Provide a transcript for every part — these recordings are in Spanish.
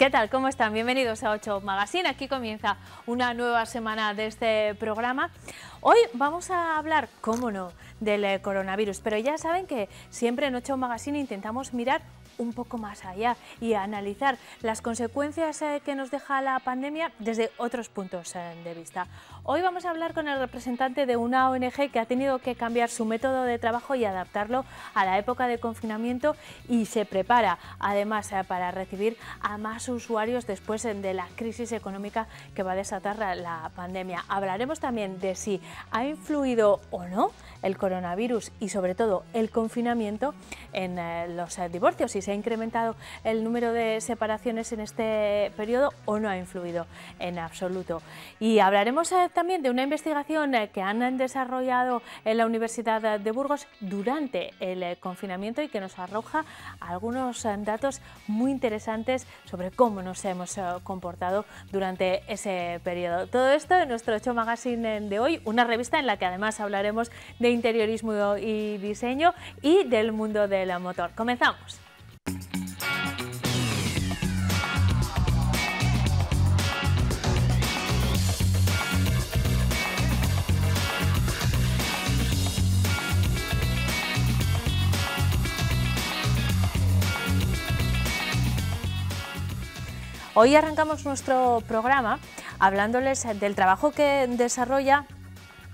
¿Qué tal? ¿Cómo están? Bienvenidos a 8 Magazine. Aquí comienza una nueva semana de este programa. Hoy vamos a hablar, cómo no, del coronavirus, pero ya saben que siempre en 8 Magazine intentamos mirar un poco más allá y analizar las consecuencias que nos deja la pandemia desde otros puntos de vista. Hoy vamos a hablar con el representante de una ONG que ha tenido que cambiar su método de trabajo y adaptarlo a la época de confinamiento y se prepara además para recibir a más usuarios después de la crisis económica que va a desatar la pandemia. Hablaremos también de si ha influido o no el coronavirus y sobre todo el confinamiento en los divorcios, si se ha incrementado el número de separaciones en este periodo o no ha influido en absoluto. Y hablaremos también de una investigación que han desarrollado en la Universidad de Burgos durante el confinamiento y que nos arroja algunos datos muy interesantes sobre cómo nos hemos comportado durante ese periodo. Todo esto en nuestro 8 Magazine de hoy, una revista en la que además hablaremos de interiorismo y diseño y del mundo del motor. Comenzamos. Hoy arrancamos nuestro programa hablándoles del trabajo que desarrolla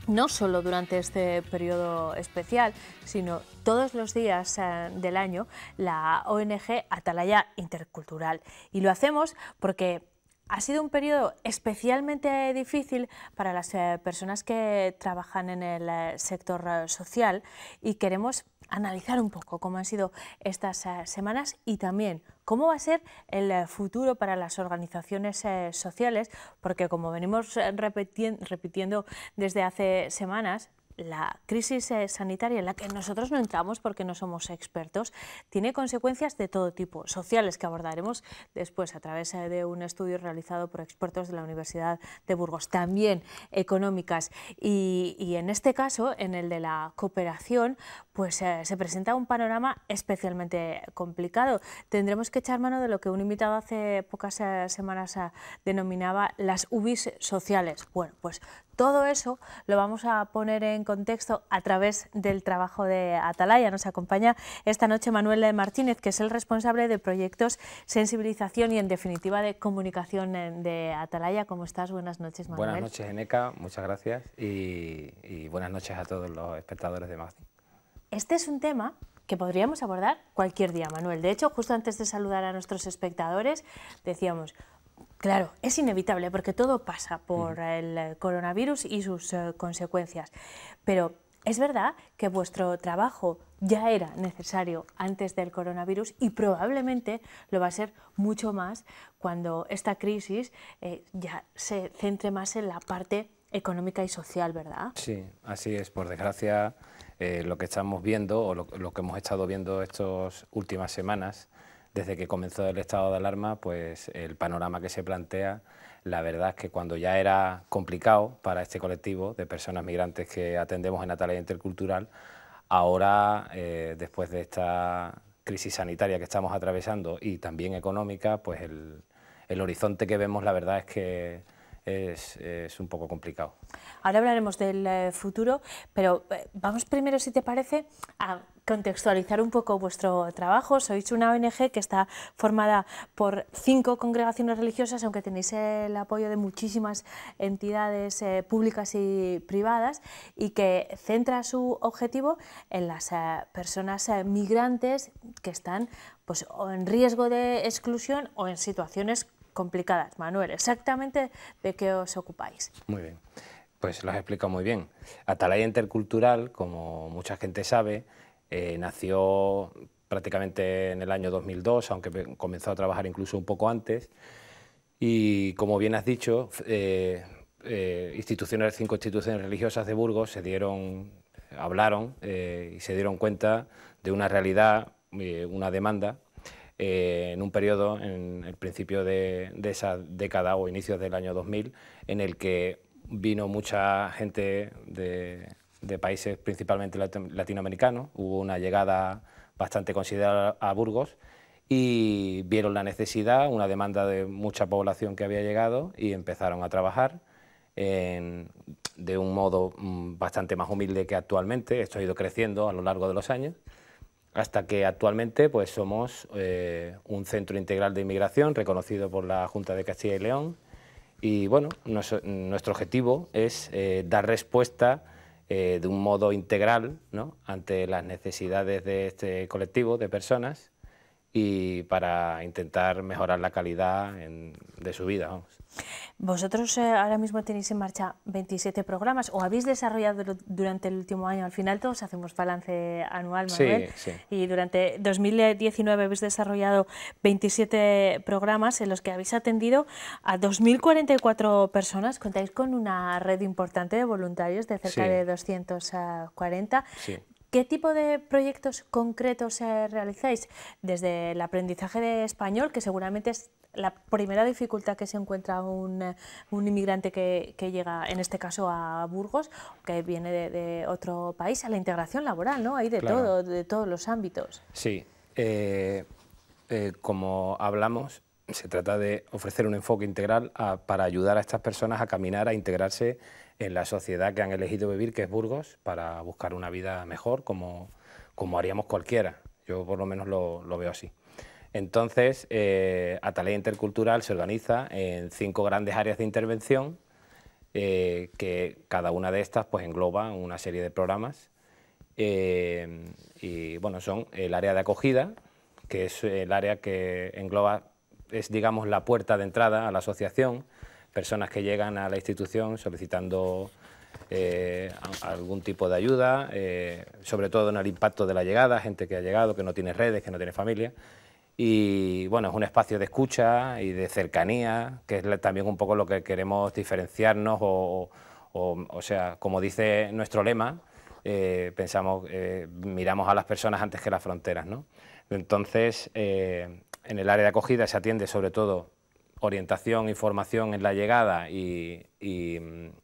no solo durante este periodo especial, sino todos los días del año, la ONG Atalaya Intercultural. Y lo hacemos porque ha sido un periodo especialmente difícil para las personas que trabajan en el sector social y queremos analizar un poco cómo han sido estas semanas y también cómo va a ser el futuro para las organizaciones sociales, porque como venimos repitiendo desde hace semanas, la crisis sanitaria en la que nosotros no entramos porque no somos expertos tiene consecuencias de todo tipo, sociales, que abordaremos después a través de un estudio realizado por expertos de la Universidad de Burgos, también económicas y en este caso, en el de la cooperación, pues se presenta un panorama especialmente complicado. Tendremos que echar mano de lo que un invitado hace pocas semanas denominaba las UBIs sociales. Bueno, pues todo eso lo vamos a poner en contexto a través del trabajo de Atalaya. Nos acompaña esta noche Manuel Martínez, que es el responsable de proyectos, sensibilización y en definitiva de comunicación de Atalaya. ¿Cómo estás? Buenas noches, Manuel. Buenas noches, Eneca, muchas gracias y buenas noches a todos los espectadores de Magazine. Este es un tema que podríamos abordar cualquier día, Manuel. De hecho, justo antes de saludar a nuestros espectadores, decíamos, claro, es inevitable porque todo pasa por el coronavirus y sus consecuencias, pero es verdad que vuestro trabajo ya era necesario antes del coronavirus y probablemente lo va a ser mucho más cuando esta crisis ya se centre más en la parte económica y social, ¿verdad? Sí, así es. Por desgracia, lo que estamos viendo o lo que hemos estado viendo estas últimas semanas, desde que comenzó el estado de alarma, pues el panorama que se plantea, la verdad es que cuando ya era complicado para este colectivo de personas migrantes que atendemos en Atalaya Intercultural, ahora, después de esta crisis sanitaria que estamos atravesando y también económica, pues el horizonte que vemos, la verdad es que es un poco complicado. Ahora hablaremos del futuro, pero vamos primero, si te parece, a contextualizar un poco vuestro trabajo. Sois una ONG que está formada por 5 congregaciones religiosas, aunque tenéis el apoyo de muchísimas entidades públicas y privadas, y que centra su objetivo en las personas migrantes que están pues, o en riesgo de exclusión o en situaciones complicadas. Manuel, exactamente ¿de qué os ocupáis? Muy bien, pues lo has explicado muy bien. Atalaya Intercultural, como mucha gente sabe, nació prácticamente en el año 2002, aunque comenzó a trabajar incluso un poco antes, y como bien has dicho, 5 instituciones religiosas de Burgos hablaron y se dieron cuenta de una realidad, una demanda, en un periodo, en el principio de esa década o inicios del año 2000, en el que vino mucha gente de países principalmente latinoamericanos, hubo una llegada bastante considerable a Burgos y vieron la necesidad, una demanda de mucha población que había llegado y empezaron a trabajar de un modo bastante más humilde que actualmente. Esto ha ido creciendo a lo largo de los años, hasta que actualmente pues, somos un centro integral de inmigración reconocido por la Junta de Castilla y León. Y bueno, nuestro objetivo es dar respuesta de un modo integral, ¿no?, ante las necesidades de este colectivo de personas y para intentar mejorar la calidad de su vida. Vamos. Vosotros ahora mismo tenéis en marcha 27 programas, o habéis desarrollado durante el último año. Al final todos hacemos balance anual, Manuel. Sí, sí. Y durante 2019 habéis desarrollado 27 programas en los que habéis atendido a 2.044 personas. Contáis con una red importante de voluntarios de cerca de 240. Sí. ¿Qué tipo de proyectos concretos realizáis? Desde el aprendizaje de español, que seguramente es la primera dificultad que se encuentra un inmigrante que llega, en este caso a Burgos, que viene de otro país, a la integración laboral, ¿no? Hay de todo, de todos los ámbitos. Sí, como hablamos, se trata de ofrecer un enfoque integral para ayudar a estas personas a caminar, a integrarse en la sociedad que han elegido vivir, que es Burgos, para buscar una vida mejor, como haríamos cualquiera. Yo por lo menos lo veo así. Entonces, Atalaya Intercultural se organiza en 5 grandes áreas de intervención, que cada una de estas pues, engloba una serie de programas. Y bueno, son el área de acogida, que es el área que engloba, es digamos la puerta de entrada a la asociación, personas que llegan a la institución solicitando algún tipo de ayuda, sobre todo en el impacto de la llegada, gente que ha llegado, que no tiene redes, que no tiene familia. Y bueno, es un espacio de escucha y de cercanía, que es también un poco lo que queremos diferenciarnos, o sea, como dice nuestro lema, pensamos, miramos a las personas antes que las fronteras, ¿no? Entonces, en el área de acogida se atiende sobre todo orientación y formación en la llegada y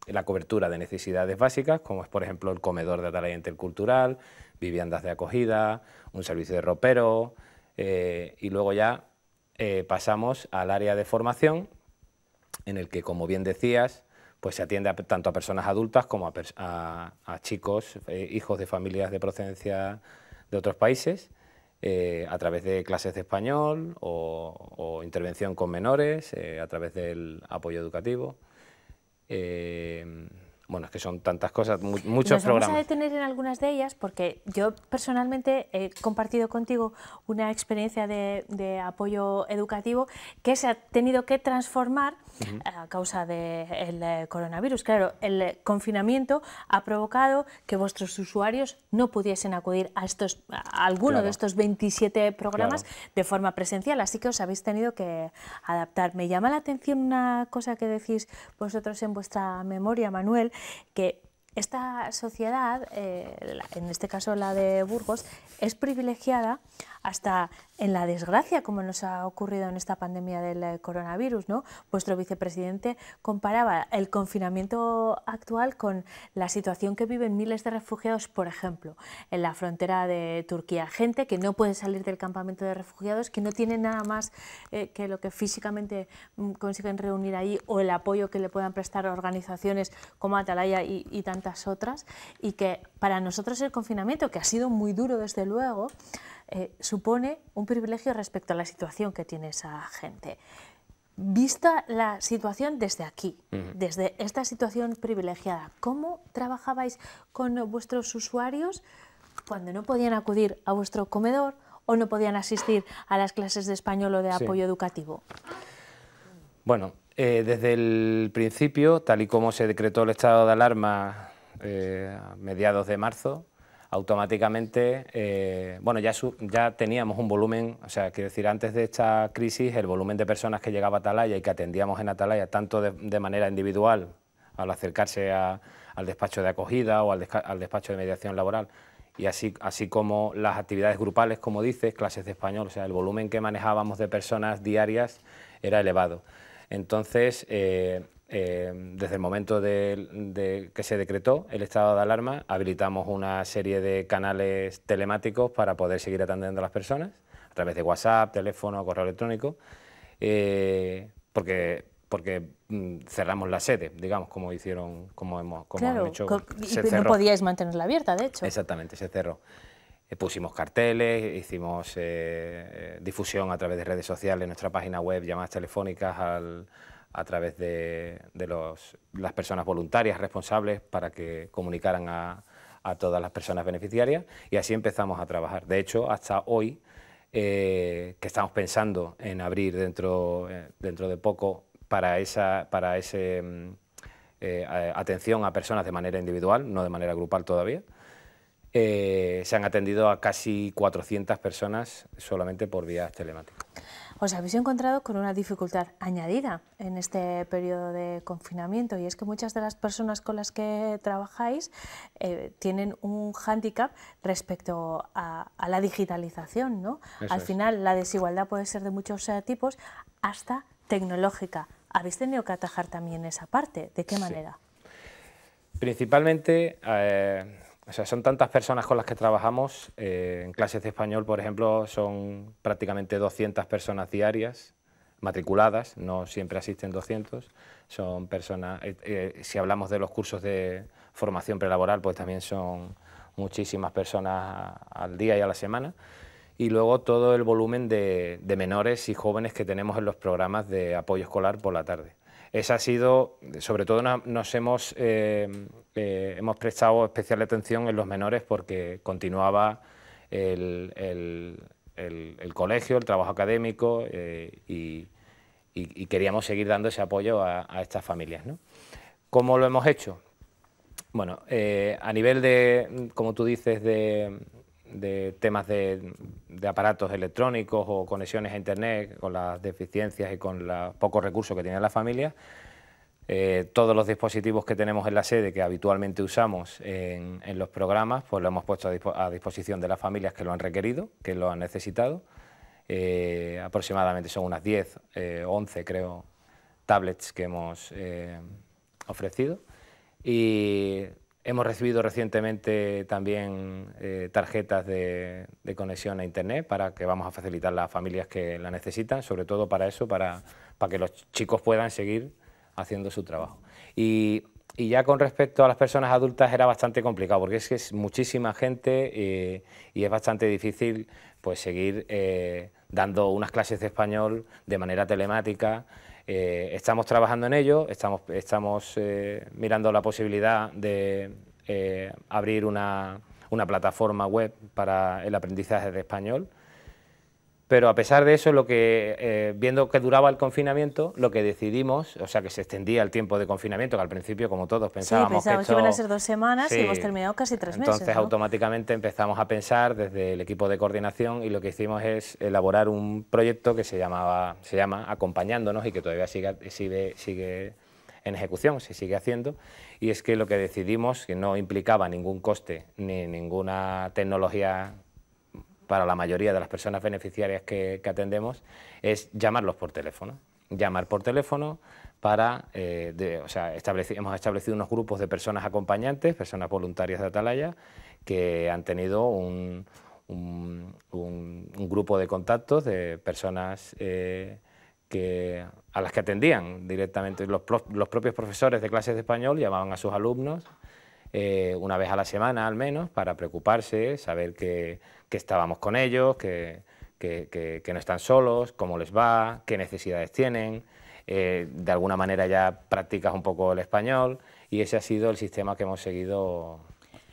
la cobertura de necesidades básicas, como es por ejemplo el comedor de Atalaya Intercultural, viviendas de acogida, un servicio de ropero, y luego ya pasamos al área de formación, en el que, como bien decías, pues se atiende tanto a personas adultas como a chicos, hijos de familias de procedencia de otros países, a través de clases de español o intervención con menores, a través del apoyo educativo. Bueno, es que son tantas cosas, muchos programas. Nos vamos a detener en algunas de ellas porque yo personalmente he compartido contigo una experiencia de apoyo educativo que se ha tenido que transformar a causa del coronavirus. Claro, el confinamiento ha provocado que vuestros usuarios no pudiesen acudir a alguno de estos 27 programas de forma presencial, así que os habéis tenido que adaptar. Me llama la atención una cosa que decís vosotros en vuestra memoria, Manuel, que esta sociedad, en este caso la de Burgos, es privilegiada hasta en la desgracia, como nos ha ocurrido en esta pandemia del coronavirus, ¿no? Vuestro vicepresidente comparaba el confinamiento actual con la situación que viven miles de refugiados, por ejemplo, en la frontera de Turquía. Gente que no puede salir del campamento de refugiados, que no tiene nada más que lo que físicamente consiguen reunir ahí, o el apoyo que le puedan prestar organizaciones como Atalaya y tantas otras, y que para nosotros el confinamiento, que ha sido muy duro desde luego, supone un privilegio respecto a la situación que tiene esa gente. Vista la situación desde aquí, desde esta situación privilegiada, ¿cómo trabajabais con vuestros usuarios cuando no podían acudir a vuestro comedor o no podían asistir a las clases de español o de apoyo educativo? Bueno, desde el principio, tal y como se decretó el estado de alarma a mediados de marzo, automáticamente, bueno, ya teníamos un volumen, o sea, quiero decir, antes de esta crisis, el volumen de personas que llegaba a Atalaya y que atendíamos en Atalaya, tanto de manera individual, al acercarse al despacho de acogida o al despacho de mediación laboral, y así como las actividades grupales, como dices, clases de español, o sea, el volumen que manejábamos de personas diarias era elevado. Entonces, desde el momento que se decretó el estado de alarma, habilitamos una serie de canales telemáticos para poder seguir atendiendo a las personas, a través de WhatsApp, teléfono, correo electrónico, porque cerramos la sede, digamos, como hicieron, como claro, han hecho, y no podíais mantenerla abierta, de hecho. Exactamente, se cerró. Pusimos carteles, hicimos difusión a través de redes sociales, en nuestra página web, llamadas telefónicas a través de las personas voluntarias responsables para que comunicaran a todas las personas beneficiarias, y así empezamos a trabajar. De hecho, hasta hoy, que estamos pensando en abrir dentro de poco para atención a personas de manera individual, no de manera grupal todavía. Se han atendido a casi 400 personas solamente por vías telemáticas. Os habéis encontrado con una dificultad añadida en este periodo de confinamiento, y es que muchas de las personas con las que trabajáis tienen un hándicap respecto a la digitalización, ¿no? Al final la desigualdad puede ser de muchos tipos, hasta tecnológica. ¿Habéis tenido que atajar también esa parte? ¿De qué manera? Principalmente, o sea, son tantas personas con las que trabajamos. En clases de español, por ejemplo, son prácticamente 200 personas diarias matriculadas, no siempre asisten 200, son personas, si hablamos de los cursos de formación prelaboral, pues también son muchísimas personas al día y a la semana, y luego todo el volumen de menores y jóvenes que tenemos en los programas de apoyo escolar por la tarde. Esa ha sido, sobre todo nos hemos prestado especial atención en los menores, porque continuaba el colegio, el trabajo académico, y queríamos seguir dando ese apoyo a estas familias, ¿no? ¿Cómo lo hemos hecho? Bueno, a nivel de, como tú dices, de temas de aparatos electrónicos o conexiones a Internet, con las deficiencias y con los pocos recursos que tienen las familias, todos los dispositivos que tenemos en la sede, que habitualmente usamos en los programas, pues lo hemos puesto a disposición de las familias que lo han requerido, que lo han necesitado. Aproximadamente son unas 10, 11 creo, tablets que hemos ofrecido, y hemos recibido recientemente también tarjetas de conexión a Internet, para que vamos a facilitar a las familias que la necesitan, sobre todo para eso, para que los chicos puedan seguir haciendo su trabajo. Y ya con respecto a las personas adultas era bastante complicado, porque es que es muchísima gente, y es bastante difícil pues seguir dando unas clases de español de manera telemática. Estamos trabajando en ello, estamos mirando la posibilidad de abrir una plataforma web para el aprendizaje de español, pero a pesar de eso, viendo que duraba el confinamiento, lo que decidimos, o sea, que se extendía el tiempo de confinamiento, que al principio, como todos, pensábamos que iban a ser 2 semanas, sí, y hemos terminado casi 3 meses. Entonces, ¿no? Automáticamente empezamos a pensar desde el equipo de coordinación, y lo que hicimos es elaborar un proyecto que se llama Acompañándonos, y que todavía sigue en ejecución, se sigue haciendo, y es que lo que decidimos, que no implicaba ningún coste ni ninguna tecnología para la mayoría de las personas beneficiarias que atendemos, es llamarlos por teléfono. Llamar por teléfono para, hemos establecido unos grupos de personas acompañantes, personas voluntarias de Atalaya, que han tenido un grupo de contactos de personas a las que atendían directamente. Los propios profesores de clases de español llamaban a sus alumnos una vez a la semana al menos, para preocuparse, saber que estábamos con ellos, que no están solos, cómo les va, qué necesidades tienen. De alguna manera ya practicas un poco el español, y ese ha sido el sistema que hemos seguido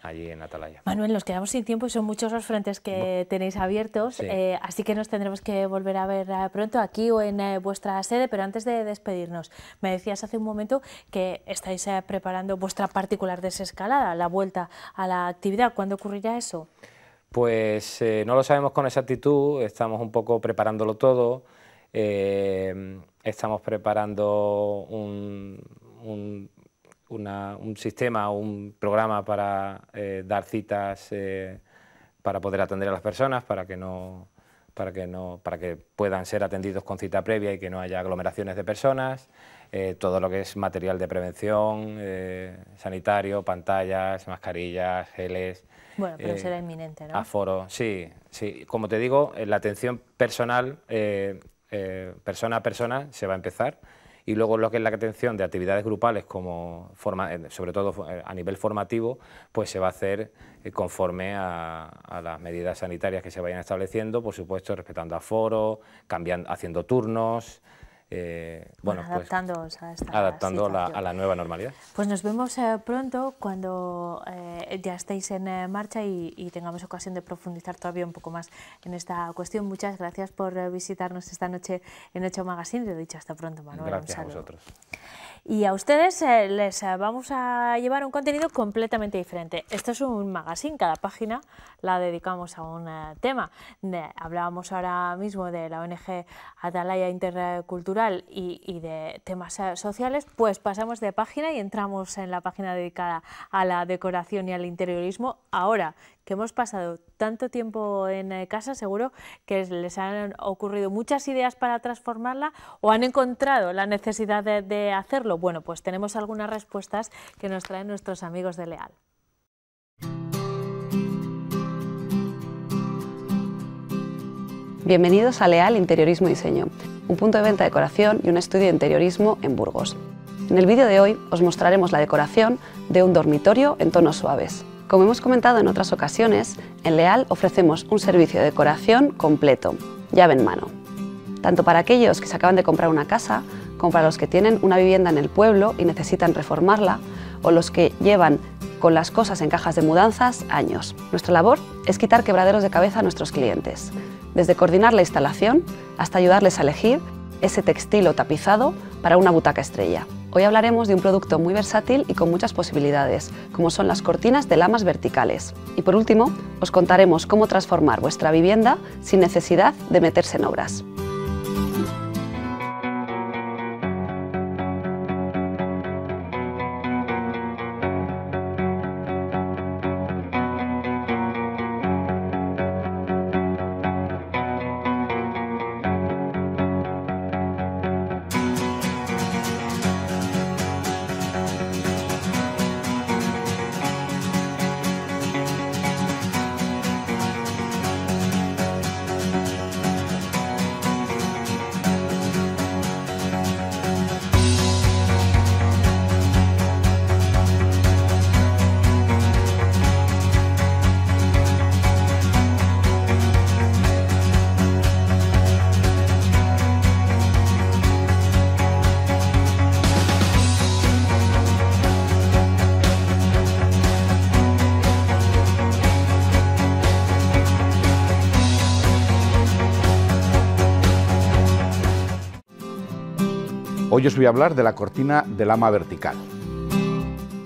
allí en Atalaya. Manuel, nos quedamos sin tiempo y son muchos los frentes que tenéis abiertos, sí. Así que nos tendremos que volver a ver pronto aquí o en vuestra sede, pero antes de despedirnos, me decías hace un momento que estáis preparando vuestra particular desescalada, la vuelta a la actividad. ¿Cuándo ocurrirá eso? Pues no lo sabemos con exactitud, estamos un poco preparándolo todo, estamos preparando un sistema, un programa para dar citas para poder atender a las personas, para que no para que puedan ser atendidos con cita previa y que no haya aglomeraciones de personas, todo lo que es material de prevención, sanitario, pantallas, mascarillas, geles. Bueno, pero será inminente, ¿no? Aforo, sí, sí. Como te digo, la atención personal, persona a persona, se va a empezar. Y luego lo que es la atención de actividades grupales, sobre todo a nivel formativo, pues se va a hacer conforme a las medidas sanitarias que se vayan estableciendo, por supuesto respetando aforo, haciendo turnos, bueno, adaptándoos a esta adaptando situación. a la nueva normalidad. Pues nos vemos pronto cuando ya estéis en marcha y tengamos ocasión de profundizar todavía un poco más en esta cuestión. Muchas gracias por visitarnos esta noche en 8 Magazine. Te he dicho hasta pronto, Manuel. Gracias a vosotros. Y a ustedes les vamos a llevar un contenido completamente diferente. Esto es un magazine, cada página la dedicamos a un tema. Hablábamos ahora mismo de la ONG Atalaya Intercultural y de temas sociales, pues pasamos de página y entramos en la página dedicada a la decoración y al interiorismo. Ahora que hemos pasado tanto tiempo en casa, seguro que les han ocurrido muchas ideas para transformarla o han encontrado la necesidad de hacerlo. Bueno, pues tenemos algunas respuestas que nos traen nuestros amigos de Leal. Bienvenidos a Leal Interiorismo y Diseño, un punto de venta de decoración y un estudio de interiorismo en Burgos. En el vídeo de hoy os mostraremos la decoración de un dormitorio en tonos suaves. Como hemos comentado en otras ocasiones, en Leal ofrecemos un servicio de decoración completo, llave en mano, tanto para aquellos que se acaban de comprar una casa, como para los que tienen una vivienda en el pueblo y necesitan reformarla, o los que llevan con las cosas en cajas de mudanzas años. Nuestra labor es quitar quebraderos de cabeza a nuestros clientes, desde coordinar la instalación hasta ayudarles a elegir ese textil o tapizado para una butaca estrella. Hoy hablaremos de un producto muy versátil y con muchas posibilidades, como son las cortinas de lamas verticales. Y por último, os contaremos cómo transformar vuestra vivienda sin necesidad de meterse en obras. Hoy os voy a hablar de la cortina de lama vertical.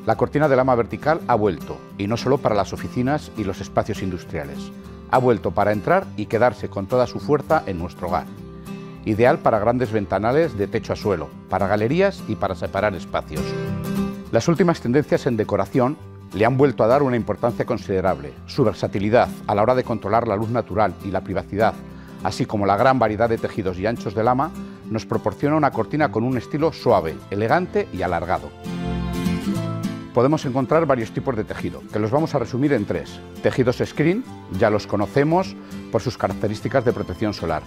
La cortina de lama vertical ha vuelto, y no solo para las oficinas y los espacios industriales. Ha vuelto para entrar y quedarse con toda su fuerza en nuestro hogar. Ideal para grandes ventanales de techo a suelo, para galerías y para separar espacios. Las últimas tendencias en decoración le han vuelto a dar una importancia considerable. Su versatilidad a la hora de controlar la luz natural y la privacidad, así como la gran variedad de tejidos y anchos de lama, nos proporciona una cortina con un estilo suave, elegante y alargado. Podemos encontrar varios tipos de tejido, que los vamos a resumir en 3. Tejidos screen, ya los conocemos por sus características de protección solar.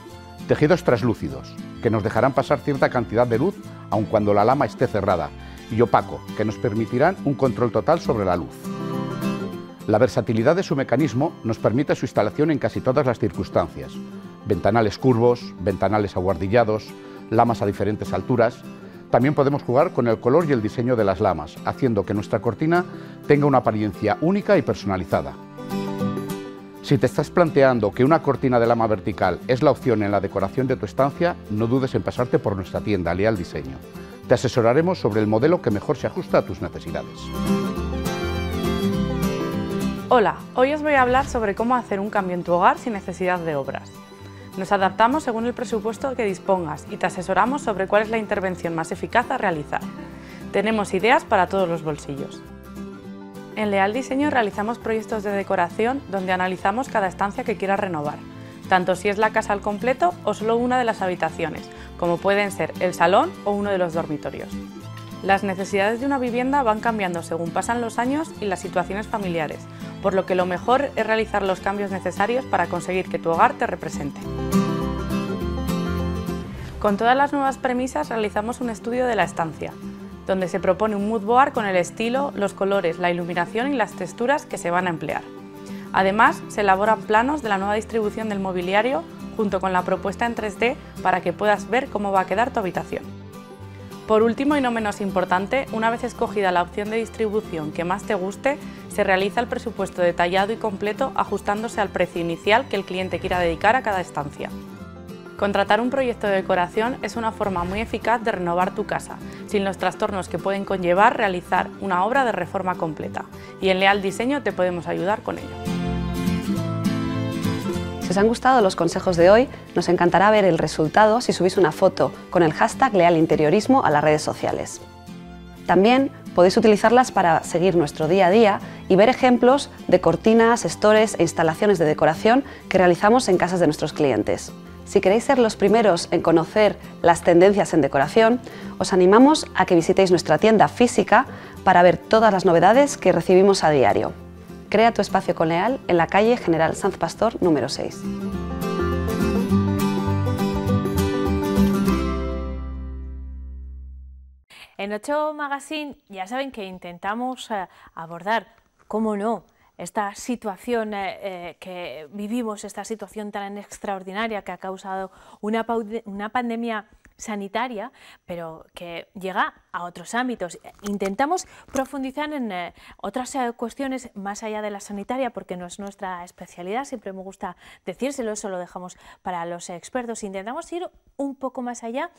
Tejidos translúcidos, que nos dejarán pasar cierta cantidad de luz aun cuando la lama esté cerrada. Y opaco, que nos permitirán un control total sobre la luz. La versatilidad de su mecanismo nos permite su instalación en casi todas las circunstancias. Ventanales curvos, ventanales abuhardillados, lamas a diferentes alturas. También podemos jugar con el color y el diseño de las lamas, haciendo que nuestra cortina tenga una apariencia única y personalizada. Si te estás planteando que una cortina de lama vertical es la opción en la decoración de tu estancia, no dudes en pasarte por nuestra tienda Leal Diseño. Te asesoraremos sobre el modelo que mejor se ajusta a tus necesidades. Hola, hoy os voy a hablar sobre cómo hacer un cambio en tu hogar sin necesidad de obras. Nos adaptamos según el presupuesto que dispongas y te asesoramos sobre cuál es la intervención más eficaz a realizar. Tenemos ideas para todos los bolsillos. En Leal Diseño realizamos proyectos de decoración donde analizamos cada estancia que quieras renovar. tanto si es la casa al completo o solo una de las habitaciones, como pueden ser el salón o uno de los dormitorios. Las necesidades de una vivienda van cambiando según pasan los años y las situaciones familiares, por lo que lo mejor es realizar los cambios necesarios para conseguir que tu hogar te represente. Con todas las nuevas premisas realizamos un estudio de la estancia, donde se propone un mood board con el estilo, los colores, la iluminación y las texturas que se van a emplear. Además, se elaboran planos de la nueva distribución del mobiliario junto con la propuesta en 3D para que puedas ver cómo va a quedar tu habitación. Por último y no menos importante, una vez escogida la opción de distribución que más te guste, se realiza el presupuesto detallado y completo ajustándose al precio inicial que el cliente quiera dedicar a cada estancia. Contratar un proyecto de decoración es una forma muy eficaz de renovar tu casa, sin los trastornos que pueden conllevar realizar una obra de reforma completa. Y en Leal Diseño te podemos ayudar con ello. Si os han gustado los consejos de hoy, nos encantará ver el resultado si subís una foto con el hashtag #LealInteriorismo a las redes sociales. También podéis utilizarlas para seguir nuestro día a día y ver ejemplos de cortinas, estores e instalaciones de decoración que realizamos en casas de nuestros clientes. Si queréis ser los primeros en conocer las tendencias en decoración, os animamos a que visitéis nuestra tienda física para ver todas las novedades que recibimos a diario. Crea tu espacio con Leal en la calle General Sanz Pastor número 6. En 8 Magazine ya saben que intentamos abordar, cómo no, esta situación que vivimos, esta situación tan extraordinaria que ha causado una pandemia sanitaria, pero que llega a otros ámbitos. Intentamos profundizar en otras cuestiones más allá de la sanitaria, porque no es nuestra especialidad, siempre me gusta decírselo, eso lo dejamos para los expertos. Intentamos ir un poco más allá,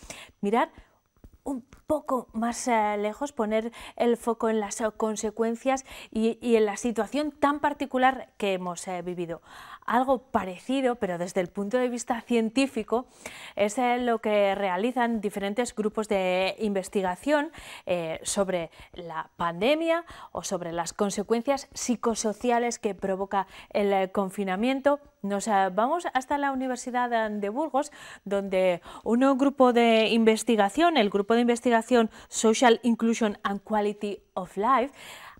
mirar un poco más lejos, poner el foco en las consecuencias y en la situación tan particular que hemos vivido. Algo parecido, pero desde el punto de vista científico, es lo que realizan diferentes grupos de investigación sobre la pandemia o sobre las consecuencias psicosociales que provoca el confinamiento. Nos vamos hasta la Universidad de Burgos, donde un grupo de investigación, el grupo de investigación Social Inclusion and Quality of Life,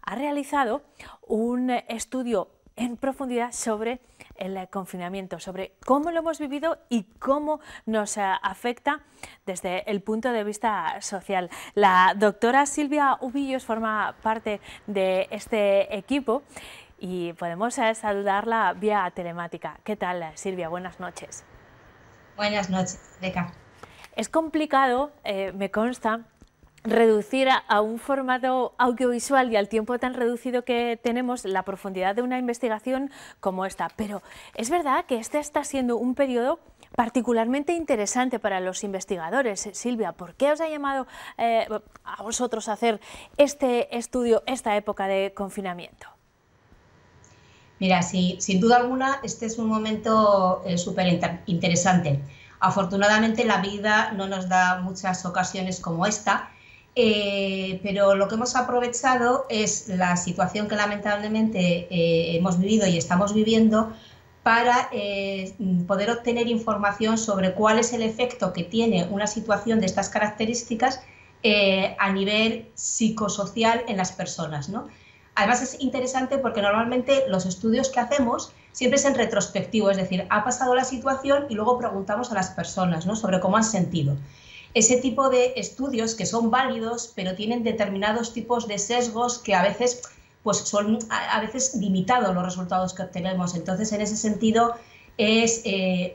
ha realizado un estudio en profundidad sobre el confinamiento, sobre cómo lo hemos vivido y cómo nos afecta desde el punto de vista social. La doctora Silvia Ubillos forma parte de este equipo y podemos saludarla vía telemática. ¿Qué tal, Silvia? Buenas noches. Buenas noches, Beca. Es complicado, me consta, reducir a un formato audiovisual y al tiempo tan reducido que tenemos la profundidad de una investigación como esta, pero es verdad que este está siendo un periodo particularmente interesante para los investigadores. Silvia, ¿por qué os ha llamado a vosotros a hacer este estudio, esta época de confinamiento? Mira, sí, sin duda alguna este es un momento súper interesante. Afortunadamente la vida no nos da muchas ocasiones como esta, pero lo que hemos aprovechado es la situación que lamentablemente hemos vivido y estamos viviendo para poder obtener información sobre cuál es el efecto que tiene una situación de estas características a nivel psicosocial en las personas, ¿no? Además es interesante porque normalmente los estudios que hacemos siempre es en retrospectivo, es decir, ha pasado la situación y luego preguntamos a las personas, ¿no?, sobre cómo han sentido. Ese tipo de estudios que son válidos, pero tienen determinados tipos de sesgos que a veces, pues son a veces limitados los resultados que obtenemos. Entonces, en ese sentido, es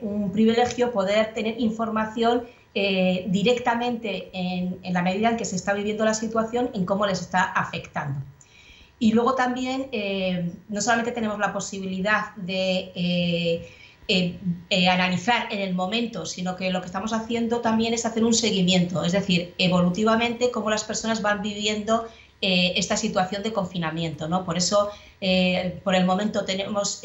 un privilegio poder tener información directamente en la medida en que se está viviendo la situación, en cómo les está afectando. Y luego también, no solamente tenemos la posibilidad de analizar en el momento, sino que lo que estamos haciendo también es hacer un seguimiento, es decir, evolutivamente cómo las personas van viviendo esta situación de confinamiento, ¿no? Por eso, por el momento tenemos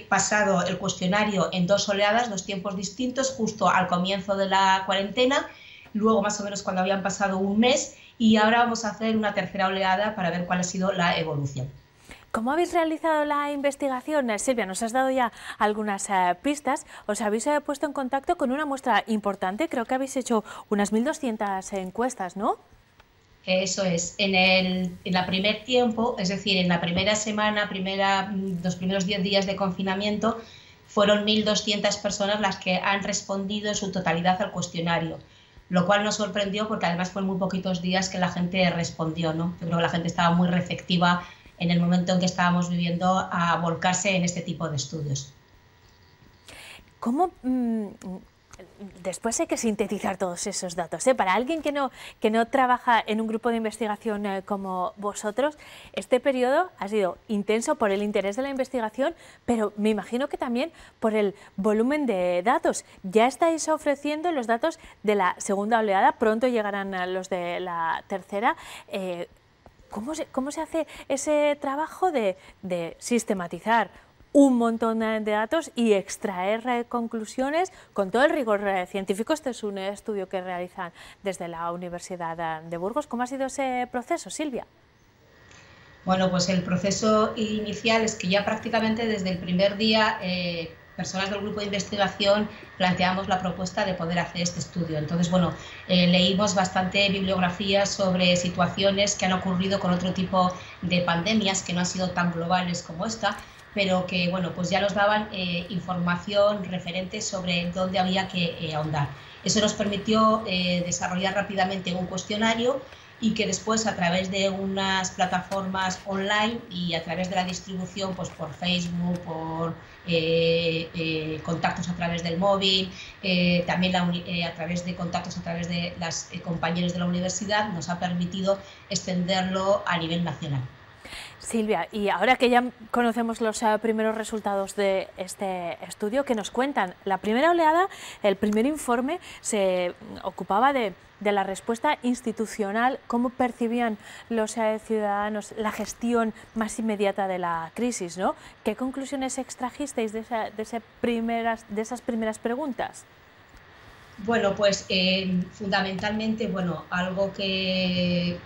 pasado el cuestionario en 2 oleadas, 2 tiempos distintos, justo al comienzo de la cuarentena, luego más o menos cuando habían pasado un mes, y ahora vamos a hacer una tercera oleada para ver cuál ha sido la evolución. ¿Cómo habéis realizado la investigación? Silvia, nos has dado ya algunas pistas. Os habéis puesto en contacto con una muestra importante. Creo que habéis hecho unas 1.200 encuestas, ¿no? Eso es. En la primer tiempo, es decir, en la primera semana, los primeros 10 días de confinamiento, fueron 1.200 personas las que han respondido en su totalidad al cuestionario, lo cual nos sorprendió porque además fue en muy poquitos días que la gente respondió, ¿no? Yo creo que la gente estaba muy receptiva en el momento en que estábamos viviendo a volcarse en este tipo de estudios. ¿Cómo? Después hay que sintetizar todos esos datos, ¿eh? Para alguien que no trabaja en un grupo de investigación como vosotros, este periodo ha sido intenso por el interés de la investigación, pero me imagino que también por el volumen de datos. Ya estáis ofreciendo los datos de la segunda oleada, pronto llegarán los de la tercera. ¿Cómo se hace ese trabajo de sistematizar un montón de datos y extraer conclusiones con todo el rigor científico? Este es un estudio que realizan desde la Universidad de Burgos. ¿Cómo ha sido ese proceso, Silvia? Bueno, pues el proceso inicial es que ya prácticamente desde el primer día personas del grupo de investigación planteamos la propuesta de poder hacer este estudio. Entonces, bueno, leímos bastante bibliografía sobre situaciones que han ocurrido con otro tipo de pandemias que no han sido tan globales como esta, pero que, bueno, pues ya nos daban información referente sobre dónde había que ahondar. Eso nos permitió desarrollar rápidamente un cuestionario y que después, a través de unas plataformas online y a través de la distribución, pues por Facebook, por contactos a través del móvil, también a través de contactos a través de los compañeros de la universidad, nos ha permitido extenderlo a nivel nacional. Silvia, y ahora que ya conocemos los primeros resultados de este estudio, ¿qué nos cuentan? La primera oleada, el primer informe, se ocupaba de la respuesta institucional, cómo percibían los ciudadanos la gestión más inmediata de la crisis, ¿no? ¿Qué conclusiones extrajisteis de esas primeras preguntas? Bueno, pues fundamentalmente, bueno, algo que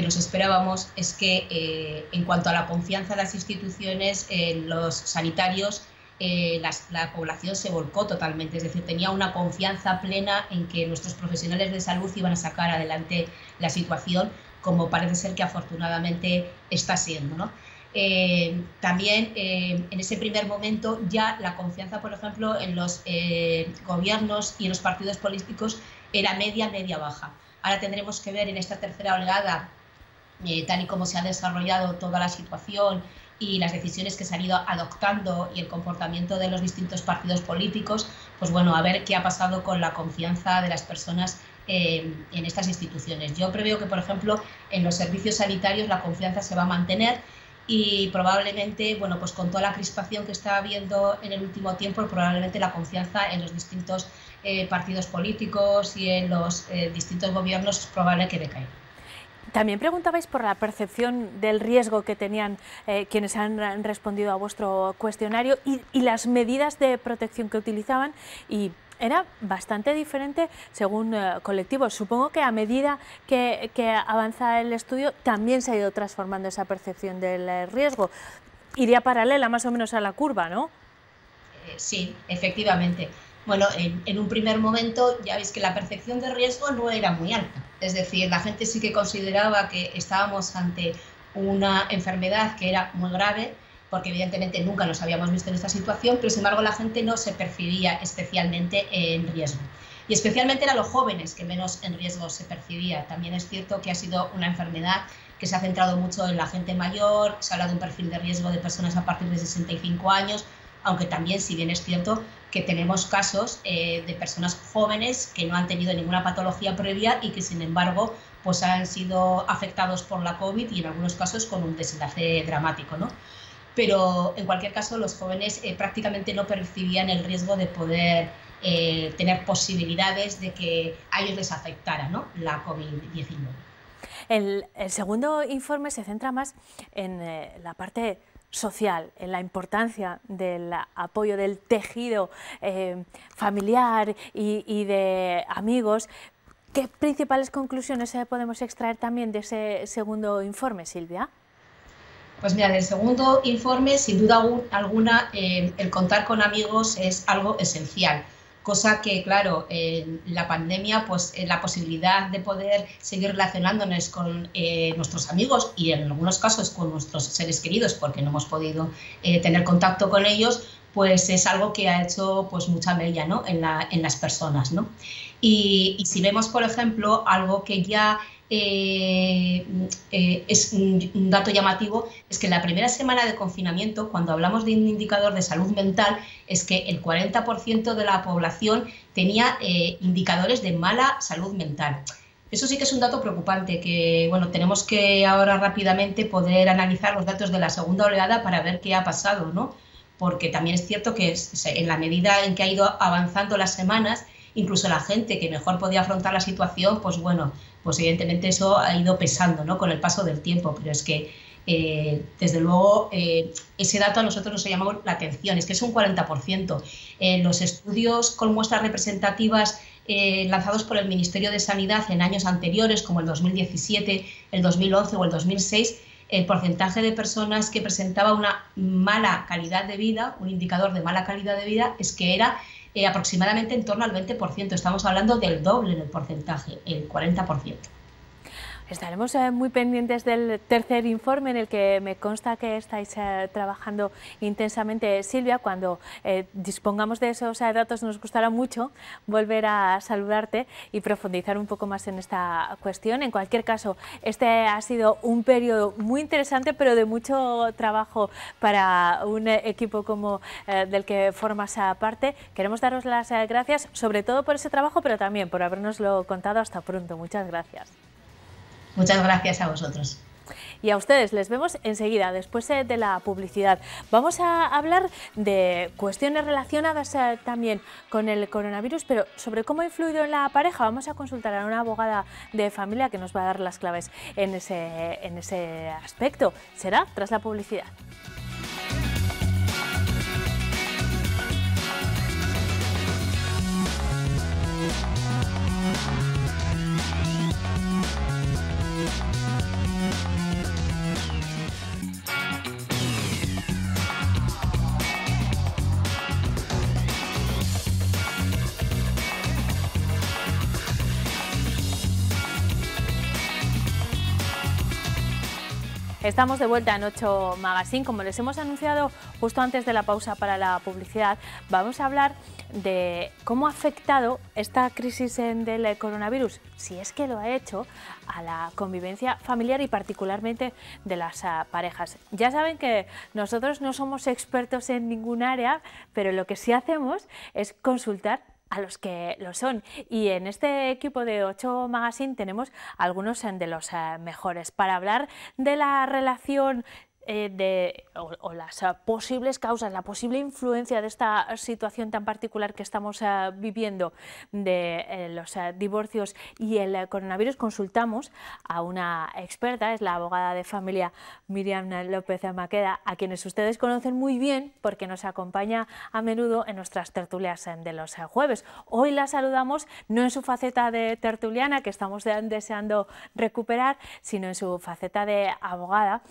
nos esperábamos es que en cuanto a la confianza en las instituciones, en los sanitarios, la población se volcó totalmente, es decir, tenía una confianza plena en que nuestros profesionales de salud iban a sacar adelante la situación, como parece ser que afortunadamente está siendo, ¿no? También en ese primer momento ya la confianza, por ejemplo, en los gobiernos y en los partidos políticos era media-baja. Ahora tendremos que ver en esta tercera oleada, tal y como se ha desarrollado toda la situación y las decisiones que se han ido adoptando y el comportamiento de los distintos partidos políticos, pues bueno, a ver qué ha pasado con la confianza de las personas en estas instituciones. Yo preveo que, por ejemplo, en los servicios sanitarios la confianza se va a mantener y probablemente, bueno, pues con toda la crispación que está habiendo en el último tiempo, probablemente la confianza en los distintos partidos políticos y en los distintos gobiernos es probable que decaiga. También preguntabais por la percepción del riesgo que tenían quienes han respondido a vuestro cuestionario y las medidas de protección que utilizaban, y era bastante diferente según colectivos. Supongo que a medida que avanza el estudio también se ha ido transformando esa percepción del riesgo. Iría paralela más o menos a la curva, ¿no? Sí, efectivamente. Bueno, en un primer momento ya veis que la percepción de riesgo no era muy alta. Es decir, la gente sí que consideraba que estábamos ante una enfermedad que era muy grave, porque evidentemente nunca nos habíamos visto en esta situación, pero sin embargo la gente no se percibía especialmente en riesgo. Y especialmente eran los jóvenes que menos en riesgo se percibía. También es cierto que ha sido una enfermedad que se ha centrado mucho en la gente mayor, se habla de un perfil de riesgo de personas a partir de 65 años, aunque también, si bien es cierto, que tenemos casos de personas jóvenes que no han tenido ninguna patología previa y que, sin embargo, pues han sido afectados por la COVID y en algunos casos con un desenlace dramático, ¿no? Pero en cualquier caso los jóvenes prácticamente no percibían el riesgo de poder tener posibilidades de que a ellos les afectara, ¿no?, la COVID-19. El segundo informe se centra más en la parte social, en la importancia del apoyo del tejido familiar y de amigos. ¿Qué principales conclusiones podemos extraer también de ese segundo informe, Silvia? Pues mira, del segundo informe, sin duda alguna, el contar con amigos es algo esencial. Cosa que, claro, la pandemia, pues la posibilidad de poder seguir relacionándonos con nuestros amigos y en algunos casos con nuestros seres queridos, porque no hemos podido tener contacto con ellos, pues es algo que ha hecho pues mucha mella, ¿no?, en las personas, ¿no? Y si vemos, por ejemplo, algo que ya es un dato llamativo, es que en la primera semana de confinamiento, cuando hablamos de un indicador de salud mental, es que el 40% de la población tenía indicadores de mala salud mental. Eso sí que es un dato preocupante, que bueno, tenemos que ahora rápidamente poder analizar los datos de la segunda oleada para ver qué ha pasado, ¿no? Porque también es cierto que en la medida en que ha ido avanzando las semanas, incluso la gente que mejor podía afrontar la situación, pues bueno, pues evidentemente eso ha ido pesando, ¿no?, con el paso del tiempo, pero es que desde luego ese dato a nosotros nos ha llamado la atención, es que es un 40%. Los estudios con muestras representativas lanzados por el Ministerio de Sanidad en años anteriores, como el 2017, el 2011 o el 2006, el porcentaje de personas que presentaba una mala calidad de vida, un indicador de mala calidad de vida, es que era aproximadamente en torno al 20%. Estamos hablando del doble del porcentaje, el 40%. Estaremos muy pendientes del tercer informe, en el que me consta que estáis trabajando intensamente. Silvia, cuando dispongamos de esos datos nos gustará mucho volver a saludarte y profundizar un poco más en esta cuestión. En cualquier caso, este ha sido un periodo muy interesante, pero de mucho trabajo para un equipo como del que formas parte. Queremos daros las gracias, sobre todo por ese trabajo, pero también por habernoslo contado. Hasta pronto. Muchas gracias. Muchas gracias a vosotros. Y a ustedes, les vemos enseguida, después de la publicidad. Vamos a hablar de cuestiones relacionadas también con el coronavirus, pero sobre cómo ha influido en la pareja. Vamos a consultar a una abogada de familia que nos va a dar las claves en ese aspecto. Será tras la publicidad. Estamos de vuelta en 8 Magazine. Como les hemos anunciado justo antes de la pausa para la publicidad, vamos a hablar de cómo ha afectado esta crisis del coronavirus, si es que lo ha hecho, a la convivencia familiar y particularmente de las parejas. Ya saben que nosotros no somos expertos en ningún área, pero lo que sí hacemos es consultar a los que lo son, y en este equipo de 8 Magazine tenemos algunos de los mejores para hablar de la relación o las posibles causas, la posible influencia de esta situación tan particular que estamos viviendo de los divorcios y el coronavirus. Consultamos a una experta, es la abogada de familia Miriam López Maqueda, a quienes ustedes conocen muy bien porque nos acompaña a menudo en nuestras tertulias de los jueves. Hoy la saludamos no en su faceta de tertuliana, que estamos deseando recuperar, sino en su faceta de abogada.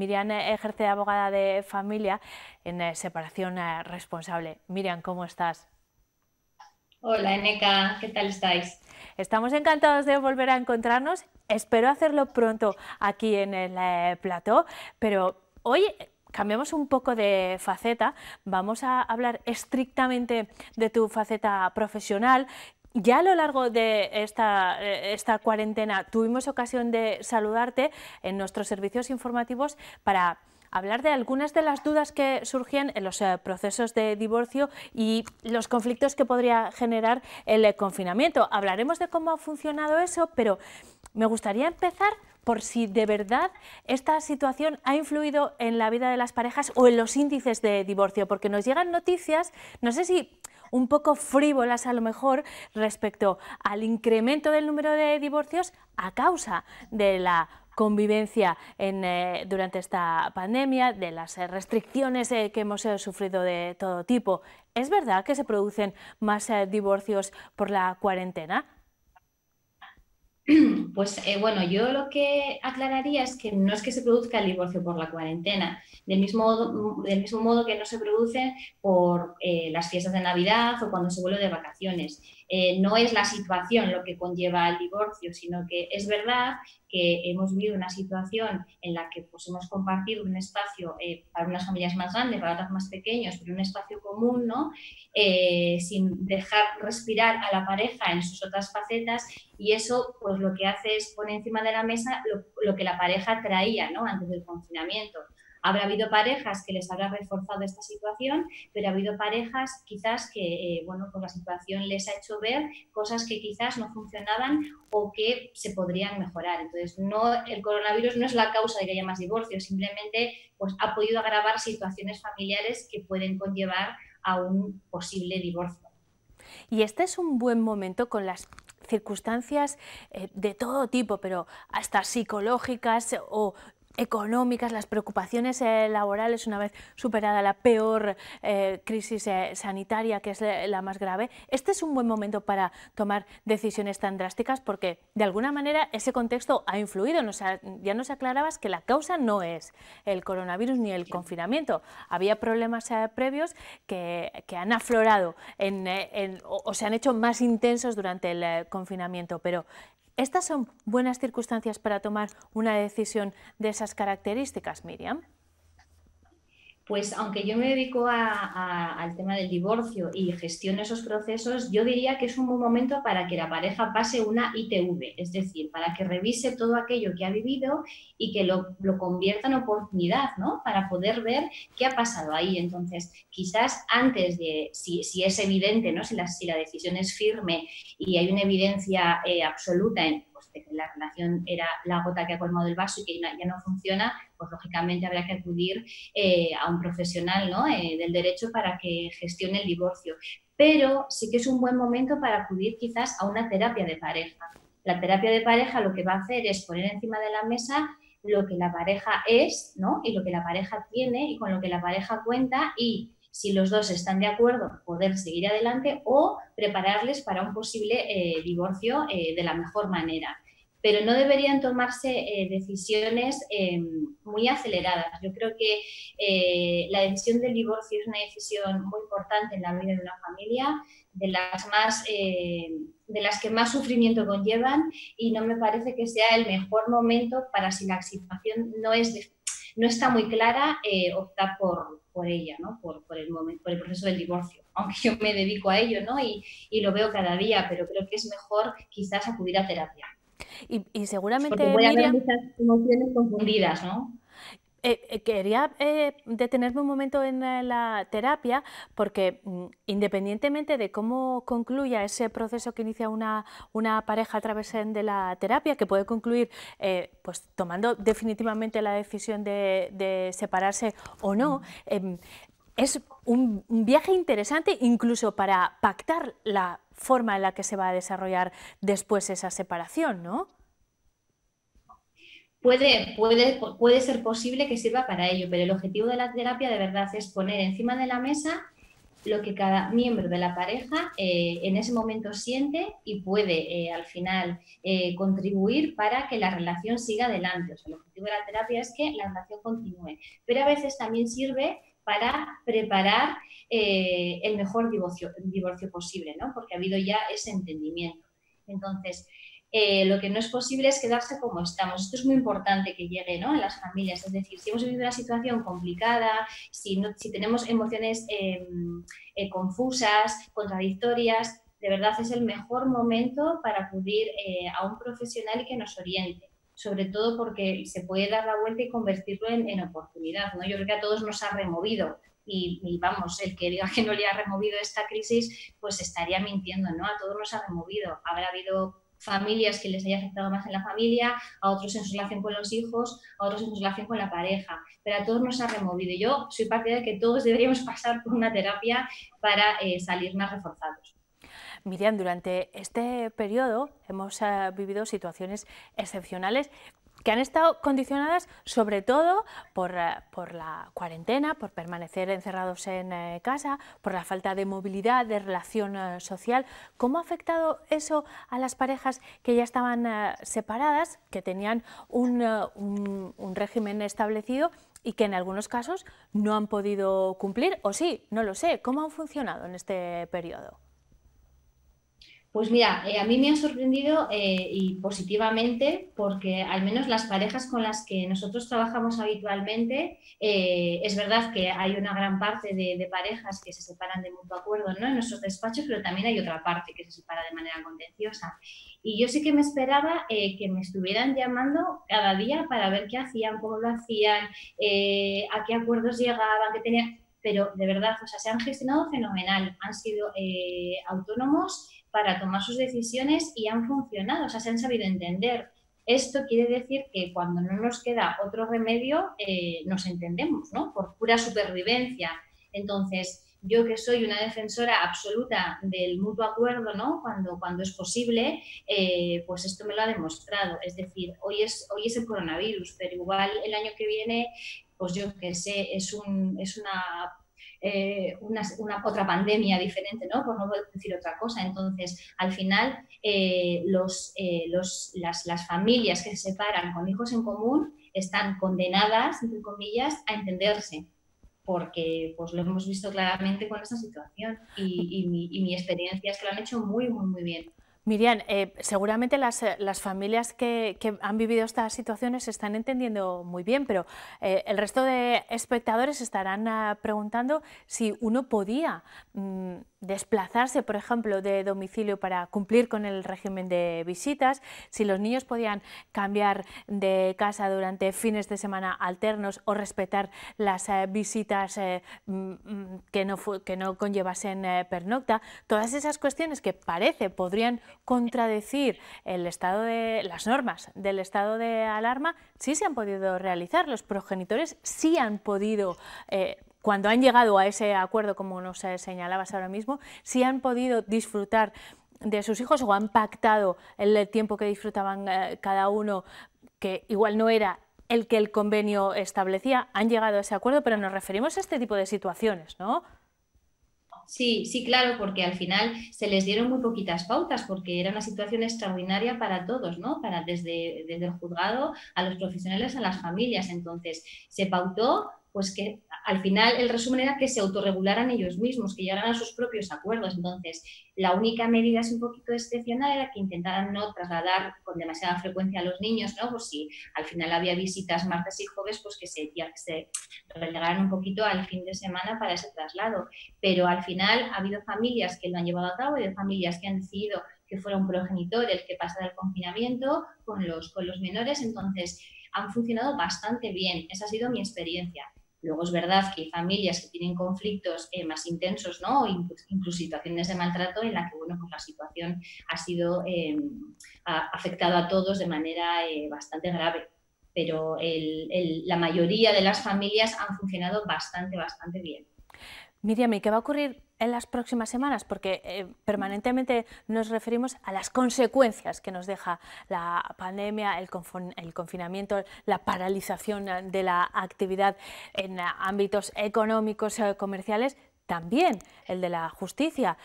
Miriam ejerce de abogada de familia en separación responsable. Miriam, ¿cómo estás? Hola, Eneca, ¿qué tal estáis? Estamos encantados de volver a encontrarnos. Espero hacerlo pronto aquí en el plató, pero hoy cambiamos un poco de faceta. Vamos a hablar estrictamente de tu faceta profesional. Ya a lo largo de esta cuarentena tuvimos ocasión de saludarte en nuestros servicios informativos para hablar de algunas de las dudas que surgían en los procesos de divorcio y los conflictos que podría generar el confinamiento. Hablaremos de cómo ha funcionado eso, pero me gustaría empezar por si de verdad esta situación ha influido en la vida de las parejas o en los índices de divorcio, porque nos llegan noticias, no sé si un poco frívolas a lo mejor, respecto al incremento del número de divorcios a causa de la convivencia durante esta pandemia, de las restricciones que hemos sufrido de todo tipo. ¿Es verdad que se producen más divorcios por la cuarentena? Pues bueno, yo lo que aclararía es que no es que se produzca el divorcio por la cuarentena, del mismo modo que no se produce por las fiestas de Navidad o cuando se vuelve de vacaciones. No es la situación lo que conlleva el divorcio, sino que es verdad que hemos vivido una situación en la que pues, hemos compartido un espacio para unas familias más grandes, para otras más pequeños, pero un espacio común, ¿no? Sin dejar respirar a la pareja en sus otras facetas, y eso pues lo que hace es poner encima de la mesa lo que la pareja traía, ¿no? Antes del confinamiento. Habrá habido parejas que les habrá reforzado esta situación, pero ha habido parejas quizás que bueno, pues la situación les ha hecho ver cosas que quizás no funcionaban o que se podrían mejorar. Entonces, el coronavirus no es la causa de que haya más divorcios, simplemente pues, ha podido agravar situaciones familiares que pueden conllevar a un posible divorcio. Y este es un buen momento con las circunstancias de todo tipo, pero hasta psicológicas o económicas, las preocupaciones laborales una vez superada la peor crisis sanitaria, que es la más grave. Este es un buen momento para tomar decisiones tan drásticas porque de alguna manera ese contexto ha influido. Ya nos aclarabas que la causa no es el coronavirus ni el confinamiento. Había problemas previos que han aflorado o se han hecho más intensos durante el confinamiento, pero ¿estas son buenas circunstancias para tomar una decisión de esas características, Miriam? Pues aunque yo me dedico al tema del divorcio y gestiono esos procesos, yo diría que es un buen momento para que la pareja pase una ITV, es decir, para que revise todo aquello que ha vivido y que lo convierta en oportunidad, ¿no? Para poder ver qué ha pasado ahí. Entonces, quizás antes de, si es evidente, ¿no? Si la decisión es firme y hay una evidencia absoluta de que la relación era la gota que ha colmado el vaso y que ya no funciona, pues lógicamente habrá que acudir a un profesional, ¿no? Del derecho para que gestione el divorcio. Pero sí que es un buen momento para acudir quizás a una terapia de pareja. La terapia de pareja lo que va a hacer es poner encima de la mesa lo que la pareja es, ¿no? Y lo que la pareja tiene y con lo que la pareja cuenta, y si los dos están de acuerdo, poder seguir adelante o prepararles para un posible divorcio de la mejor manera. Pero no deberían tomarse decisiones muy aceleradas. Yo creo que la decisión del divorcio es una decisión muy importante en la vida de una familia, de las que más sufrimiento conllevan, y no me parece que sea el mejor momento para, si la situación no está muy clara, optar por ella, ¿no? por el proceso del divorcio. Aunque yo me dedico a ello, ¿no? y lo veo cada día, pero creo que es mejor quizás acudir a terapia. Y seguramente, porque puede haber Miriam, muchas emociones confundidas, ¿no? Quería detenerme un momento en la terapia porque independientemente de cómo concluya ese proceso que inicia una pareja a través de la terapia, que puede concluir pues tomando definitivamente la decisión de separarse o no, es un viaje interesante incluso para pactar la forma en la que se va a desarrollar después esa separación, ¿no? Puede ser posible que sirva para ello, pero el objetivo de la terapia de verdad es poner encima de la mesa lo que cada miembro de la pareja en ese momento siente y puede al final contribuir para que la relación siga adelante. O sea, el objetivo de la terapia es que la relación continúe, pero a veces también sirve para preparar el mejor divorcio posible, ¿no? Porque ha habido ya ese entendimiento. Entonces, lo que no es posible es quedarse como estamos. Esto es muy importante que llegue, ¿no? En las familias. Es decir, si hemos vivido una situación complicada, si tenemos emociones confusas, contradictorias, de verdad es el mejor momento para acudir a un profesional y que nos oriente. Sobre todo porque se puede dar la vuelta y convertirlo en oportunidad, ¿no? Yo creo que a todos nos ha removido. Y vamos, el que diga que no le ha removido esta crisis, pues estaría mintiendo, ¿no? A todos nos ha removido. Habrá habido familias que les haya afectado más en la familia, a otros en su relación con los hijos, a otros en su relación con la pareja, pero a todos nos ha removido. Yo soy partidaria de que todos deberíamos pasar por una terapia para salir más reforzados. Miriam, durante este periodo hemos vivido situaciones excepcionales que han estado condicionadas sobre todo por la cuarentena, por permanecer encerrados en casa, por la falta de movilidad, de relación social. ¿Cómo ha afectado eso a las parejas que ya estaban separadas, que tenían un régimen establecido y que en algunos casos no han podido cumplir? O sí, no lo sé. ¿Cómo han funcionado en este periodo? Pues mira, a mí me ha sorprendido y positivamente, porque al menos las parejas con las que nosotros trabajamos habitualmente, es verdad que hay una gran parte de parejas que se separan de mutuo acuerdo, ¿no?, en nuestros despachos, pero también hay otra parte que se separa de manera contenciosa. Y yo sí que me esperaba que me estuvieran llamando cada día para ver qué hacían, cómo lo hacían, a qué acuerdos llegaban, qué tenían... Pero de verdad, o sea, se han gestionado fenomenal, han sido autónomos para tomar sus decisiones y han funcionado, o sea, se han sabido entender. Esto quiere decir que cuando no nos queda otro remedio, nos entendemos, ¿no?, por pura supervivencia. Entonces, yo que soy una defensora absoluta del mutuo acuerdo, ¿no?, cuando es posible, pues esto me lo ha demostrado. Es decir, hoy es el coronavirus, pero igual el año que viene, pues yo que sé, es una otra pandemia diferente, ¿no?, por no decir otra cosa. Entonces, al final, las familias que se separan con hijos en común están condenadas, entre comillas, a entenderse, porque pues lo hemos visto claramente con esta situación y mi experiencia es que lo han hecho muy, muy, muy bien. Miriam, seguramente las familias que han vivido estas situaciones se están entendiendo muy bien, pero el resto de espectadores estarán preguntando si uno podía desplazarse, por ejemplo, de domicilio para cumplir con el régimen de visitas, si los niños podían cambiar de casa durante fines de semana alternos o respetar las visitas que no conllevasen pernocta. Todas esas cuestiones que parece podrían contradecir las normas del estado de alarma, sí se han podido realizar. Los progenitores sí han podido, cuando han llegado a ese acuerdo, como nos señalabas ahora mismo, sí han podido disfrutar de sus hijos o han pactado el tiempo que disfrutaban cada uno, que igual no era el que el convenio establecía. Han llegado a ese acuerdo, pero nos referimos a este tipo de situaciones, ¿no? Sí, sí, claro, porque al final se les dieron muy poquitas pautas, porque era una situación extraordinaria para todos, ¿no?, desde el juzgado a los profesionales, a las familias. Entonces, se pautó pues que al final el resumen era que se autorregularan ellos mismos, que llegaran a sus propios acuerdos. Entonces, la única medida es un poquito excepcional era que intentaran no trasladar con demasiada frecuencia a los niños, ¿no? Pues si al final había visitas martes y jueves, pues que se relegaran un poquito al fin de semana para ese traslado. Pero al final ha habido familias que lo han llevado a cabo y de familias que han decidido que fuera un progenitor el que pasara el confinamiento con los menores. Entonces, han funcionado bastante bien. Esa ha sido mi experiencia. Luego es verdad que hay familias que tienen conflictos más intensos, ¿no?, incluso situaciones de maltrato en la que, bueno, pues la situación ha sido ha afectado a todos de manera bastante grave. Pero la mayoría de las familias han funcionado bastante bien. Miriam, ¿y qué va a ocurrir en las próximas semanas? Porque permanentemente nos referimos a las consecuencias que nos deja la pandemia, el confinamiento, la paralización de la actividad en ámbitos económicos, comerciales, también el de la justicia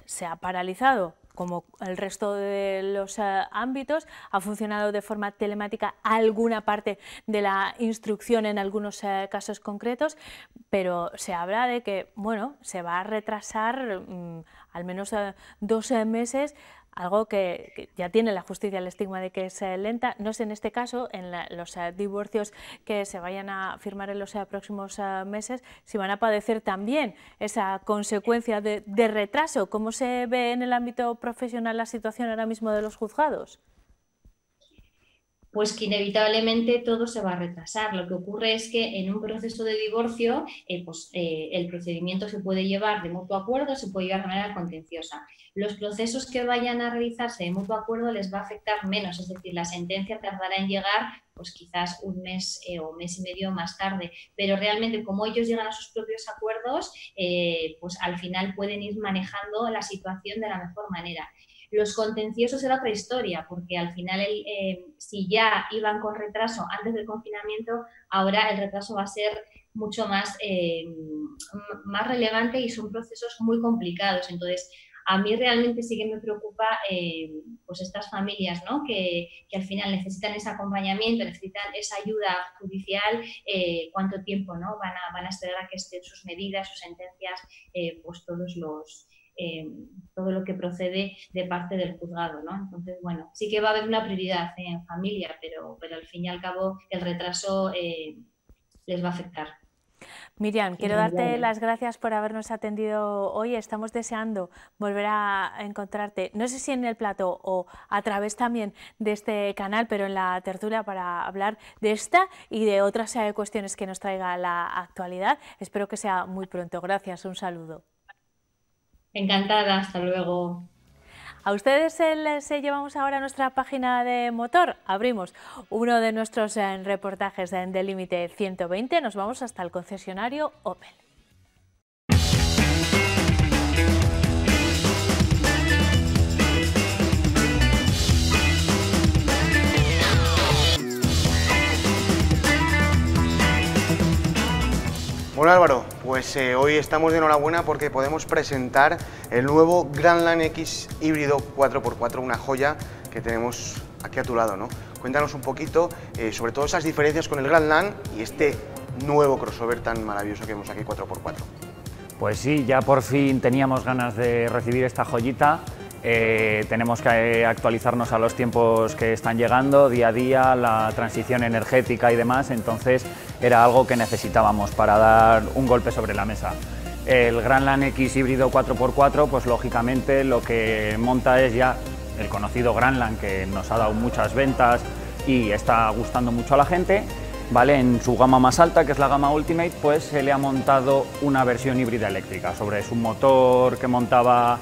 se ha paralizado. Como el resto de los ámbitos, ha funcionado de forma telemática alguna parte de la instrucción en algunos casos concretos, pero se habla de que, bueno, se va a retrasar al menos 2 meses, algo que ya tiene la justicia el estigma de que es lenta. No sé en este caso, en los divorcios que se vayan a firmar en los próximos meses, si van a padecer también esa consecuencia de retraso. ¿Cómo se ve en el ámbito profesional la situación ahora mismo de los juzgados? Pues que inevitablemente todo se va a retrasar. Lo que ocurre es que en un proceso de divorcio el procedimiento se puede llevar de mutuo acuerdo, se puede llevar de manera contenciosa. Los procesos que vayan a realizarse de mutuo acuerdo les va a afectar menos, es decir, la sentencia tardará en llegar pues quizás un mes o mes y medio más tarde, pero realmente como ellos llegan a sus propios acuerdos, pues al final pueden ir manejando la situación de la mejor manera. Los contenciosos era otra historia, porque al final si ya iban con retraso antes del confinamiento, ahora el retraso va a ser mucho más relevante y son procesos muy complicados. Entonces, a mí realmente sí que me preocupa pues estas familias, ¿no? que al final necesitan ese acompañamiento, necesitan esa ayuda judicial, cuánto tiempo, ¿no? van a esperar a que estén sus medidas, sus sentencias, pues todo lo que procede de parte del juzgado, ¿no? Entonces, bueno, sí que va a haber una prioridad en familia, pero al fin y al cabo el retraso les va a afectar. Miriam, quiero darte las gracias por habernos atendido hoy. Estamos deseando volver a encontrarte, no sé si en el plató o a través también de este canal, pero en la tertulia para hablar de esta y de otras cuestiones que nos traiga la actualidad. Espero que sea muy pronto. Gracias, un saludo. Encantada, hasta luego. A ustedes les llevamos ahora a nuestra página de motor. Abrimos uno de nuestros reportajes del límite 120. Nos vamos hasta el concesionario Opel. Hola Álvaro, pues hoy estamos de enhorabuena porque podemos presentar el nuevo Grandland X híbrido 4x4, una joya que tenemos aquí a tu lado, ¿no? Cuéntanos un poquito sobre todas esas diferencias con el Grandland y este nuevo crossover tan maravilloso que vemos aquí 4x4. Pues sí, ya por fin teníamos ganas de recibir esta joyita. Tenemos que actualizarnos a los tiempos que están llegando día a día, la transición energética y demás, entonces era algo que necesitábamos para dar un golpe sobre la mesa. El Grandland X híbrido 4x4, pues lógicamente lo que monta es ya el conocido Grandland, que nos ha dado muchas ventas y está gustando mucho a la gente, ¿vale? En su gama más alta, que es la gama Ultimate, pues se le ha montado una versión híbrida eléctrica sobre su motor que montaba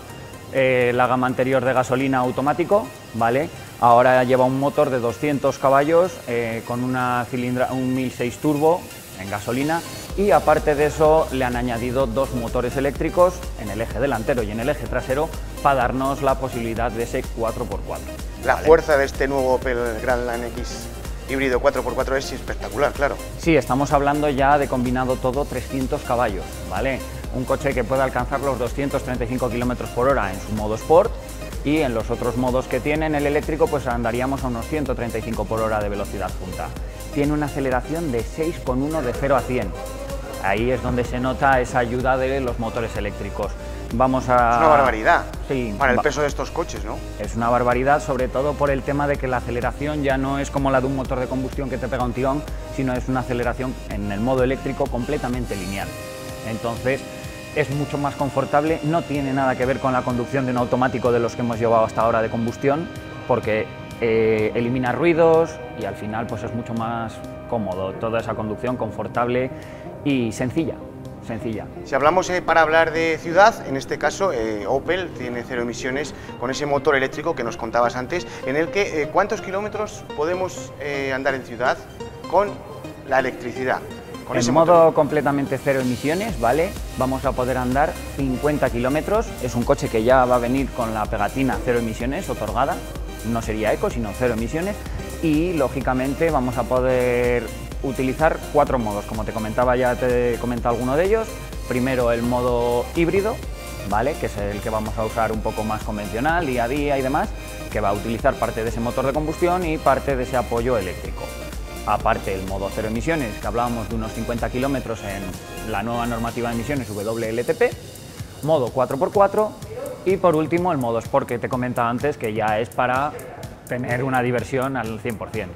la gama anterior de gasolina automático, ¿vale? Ahora lleva un motor de 200 caballos con una cilindrada, un 1006 turbo en gasolina, y aparte de eso le han añadido dos motores eléctricos en el eje delantero y en el eje trasero para darnos la posibilidad de ese 4x4. La ¿vale? Fuerza de este nuevo Opel Grandland X híbrido 4x4 es espectacular, claro. Sí, estamos hablando ya de combinado todo 300 caballos, ¿vale? Un coche que puede alcanzar los 235 km/h en su modo Sport, y en los otros modos que tiene en el eléctrico pues andaríamos a unos 135 por hora de velocidad punta. Tiene una aceleración de 6,1 de 0 a 100. Ahí es donde se nota esa ayuda de los motores eléctricos. Vamos a... Es una barbaridad, sí, para el peso de estos coches, ¿no? Es una barbaridad, sobre todo por el tema de que la aceleración ya no es como la de un motor de combustión que te pega un tirón, sino es una aceleración en el modo eléctrico completamente lineal. Entonces es mucho más confortable, no tiene nada que ver con la conducción de un automático de los que hemos llevado hasta ahora de combustión, porque elimina ruidos y al final pues es mucho más cómodo, toda esa conducción confortable y sencilla. Si hablamos para hablar de ciudad, en este caso Opel tiene 0 emisiones con ese motor eléctrico que nos contabas antes, en el que ¿cuántos kilómetros podemos andar en ciudad con la electricidad? En modo completamente 0 emisiones, ¿vale? Vamos a poder andar 50 kilómetros, es un coche que ya va a venir con la pegatina 0 emisiones otorgada, no sería eco, sino 0 emisiones, y lógicamente vamos a poder utilizar 4 modos, como te comentaba, ya te he comentado alguno de ellos. Primero el modo híbrido, ¿vale? Que es el que vamos a usar un poco más convencional, día a día y demás, que va a utilizar parte de ese motor de combustión y parte de ese apoyo eléctrico. Aparte el modo 0 emisiones, que hablábamos de unos 50 kilómetros en la nueva normativa de emisiones WLTP, modo 4x4 y por último el modo Sport que te comentaba antes, que ya es para tener una diversión al 100%.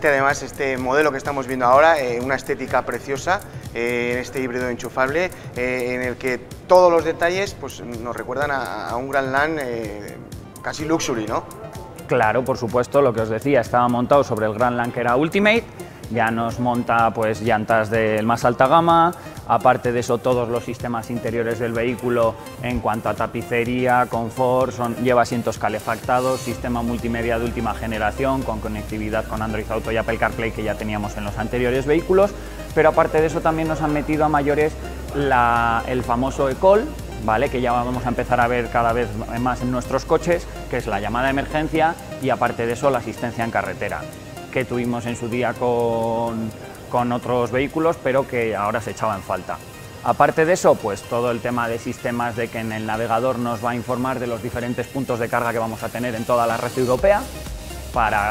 Además, este modelo que estamos viendo ahora, una estética preciosa, este híbrido enchufable, en el que todos los detalles pues, nos recuerdan a un Grandland casi luxury, ¿no? Claro, por supuesto, lo que os decía, estaba montado sobre el Grandland que era Ultimate, ya nos monta pues llantas de más alta gama, aparte de eso todos los sistemas interiores del vehículo en cuanto a tapicería, confort, lleva asientos calefactados, sistema multimedia de última generación con conectividad con Android Auto y Apple CarPlay que ya teníamos en los anteriores vehículos, pero aparte de eso también nos han metido a mayores el famoso eCall, ¿vale? Que ya vamos a empezar a ver cada vez más en nuestros coches, que es la llamada de emergencia y aparte de eso la asistencia en carretera, que tuvimos en su día con otros vehículos, pero que ahora se echaba en falta. Aparte de eso, pues todo el tema de sistemas de que en el navegador nos va a informar de los diferentes puntos de carga que vamos a tener en toda la red europea.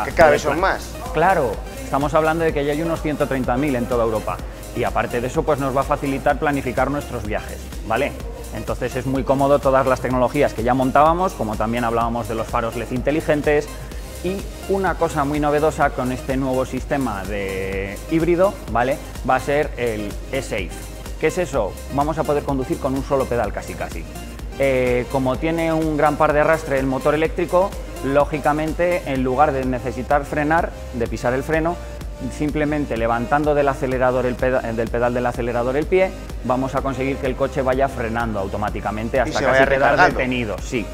Que cada vez son más. Claro, estamos hablando de que ya hay unos 130.000 en toda Europa y aparte de eso pues nos va a facilitar planificar nuestros viajes, ¿vale? Entonces es muy cómodo todas las tecnologías que ya montábamos, como también hablábamos de los faros LED inteligentes y una cosa muy novedosa con este nuevo sistema de híbrido, ¿vale? Va a ser el eSafe. ¿Qué es eso? Vamos a poder conducir con un solo pedal casi. Como tiene un gran par de arrastre el motor eléctrico, lógicamente en lugar de necesitar frenar, de pisar el freno, simplemente levantando del acelerador del pedal del acelerador el pie, vamos a conseguir que el coche vaya frenando automáticamente hasta casi quedar detenido. Sí.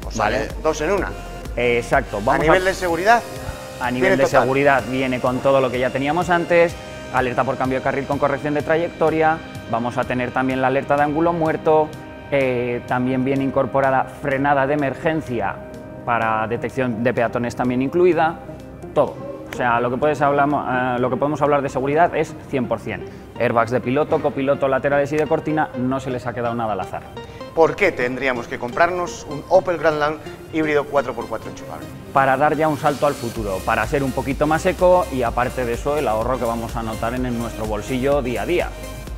O sea, ¿vale? Dos en una. Exacto. ¿A nivel de seguridad? A nivel de seguridad viene con todo lo que ya teníamos antes, alerta por cambio de carril con corrección de trayectoria, vamos a tener también la alerta de ángulo muerto, también viene incorporada frenada de emergencia para detección de peatones también incluida, todo. O sea, lo que podemos hablar de seguridad es 100%. Airbags de piloto, copiloto, laterales y de cortina, no se les ha quedado nada al azar. ¿Por qué tendríamos que comprarnos un Opel Grandland híbrido 4x4 enchufable? Para dar ya un salto al futuro, para ser un poquito más eco y aparte de eso el ahorro que vamos a notar en nuestro bolsillo día a día.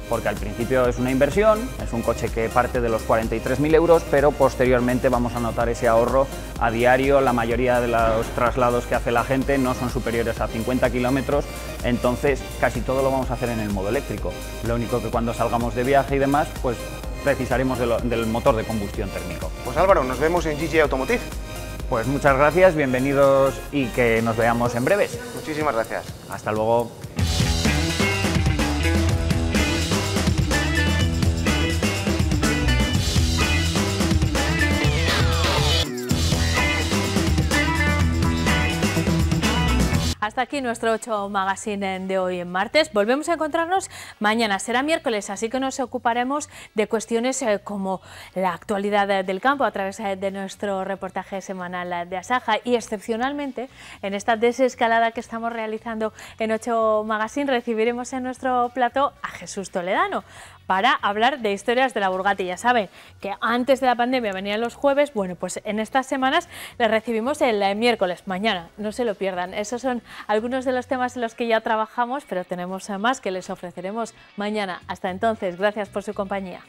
Porque al principio es una inversión, es un coche que parte de los 43.000 euros, pero posteriormente vamos a notar ese ahorro a diario. La mayoría de los traslados que hace la gente no son superiores a 50 kilómetros, entonces casi todo lo vamos a hacer en el modo eléctrico. Lo único que cuando salgamos de viaje y demás, pues precisaremos del motor de combustión térmico. Pues Álvaro, nos vemos en GG Automotive. Pues muchas gracias, bienvenidos y que nos veamos en breves. Muchísimas gracias. Hasta luego. Hasta aquí nuestro 8 Magazine de hoy en martes. Volvemos a encontrarnos mañana, será miércoles, así que nos ocuparemos de cuestiones como la actualidad del campo a través de nuestro reportaje semanal de Asaja y excepcionalmente en esta desescalada que estamos realizando en 8 Magazine recibiremos en nuestro plató a Jesús Toledano para hablar de historias de la Burgati. Ya saben que antes de la pandemia venían los jueves, bueno, pues en estas semanas les recibimos el miércoles, mañana, no se lo pierdan. Esos son algunos de los temas en los que ya trabajamos, pero tenemos más que les ofreceremos mañana. Hasta entonces, gracias por su compañía.